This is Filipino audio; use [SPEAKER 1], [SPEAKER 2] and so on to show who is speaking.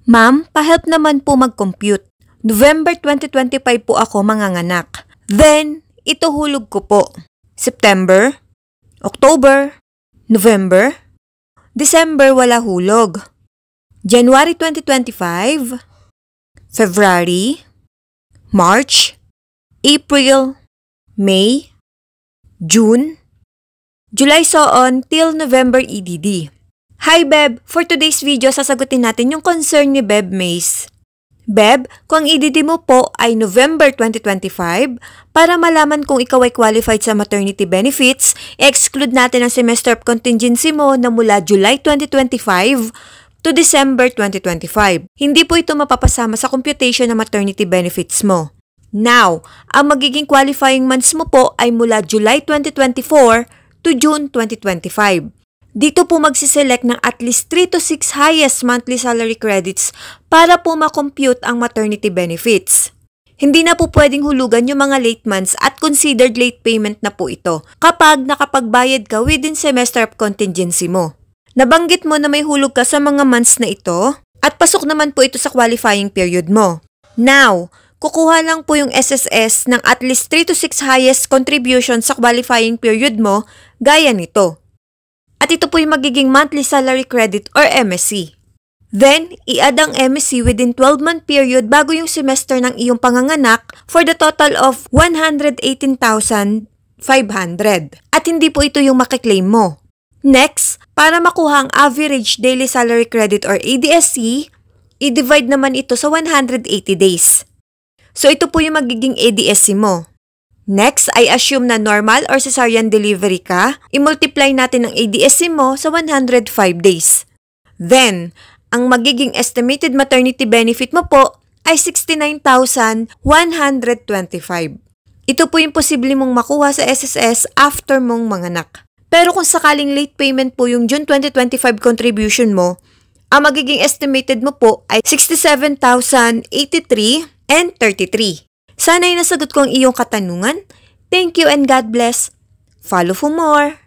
[SPEAKER 1] Ma'am, pa-help naman po mag-compute. November 2025 po ako manganganak. Then, ito hulog ko po. September, October, November, December wala hulog. January 2025, February, March, April, May, June, July so on till November EDD. Hi Beb! For today's video, sasagutin natin yung concern ni Beb Mace. Beb, kung ang EDD mo po ay November 2025, para malaman kung ikaw ay qualified sa maternity benefits, exclude natin ang semester of contingency mo na mula July 2025 to December 2025. Hindi po ito mapapasama sa computation ng maternity benefits mo. Now, ang magiging qualifying months mo po ay mula July 2024 to June 2025. Dito po magsiselect ng at least 3 to 6 highest monthly salary credits para po makompute ang maternity benefits. Hindi na po pwedeng hulugan yung mga late months at considered late payment na po ito kapag nakapagbayad ka within semester of contingency mo. Nabanggit mo na may hulog ka sa mga months na ito at pasok naman po ito sa qualifying period mo. Now, kukuha lang po yung SSS ng at least 3 to 6 highest contribution sa qualifying period mo gaya nito. At ito po yung magiging monthly salary credit or MSC. Then, i-add ang MSC within 12-month period bago yung semester ng iyong panganganak for the total of 118,500. At hindi po ito yung makiklaim mo. Next, para makuha ang average daily salary credit or ADSC, i-divide naman ito sa 180 days. So ito po yung magiging ADSC mo. Next, ay assume na normal or cesarean delivery ka, i-multiply natin ang ADSC mo sa 105 days. Then, ang magiging estimated maternity benefit mo po ay 69,125. Ito po yung posible mong makuha sa SSS after mong manganak. Pero kung sakaling late payment po yung June 2025 contribution mo, ang magiging estimated mo po ay 67,083 and 33. Sana'y nasagot ko ang iyong katanungan. Thank you and God bless. Follow for more.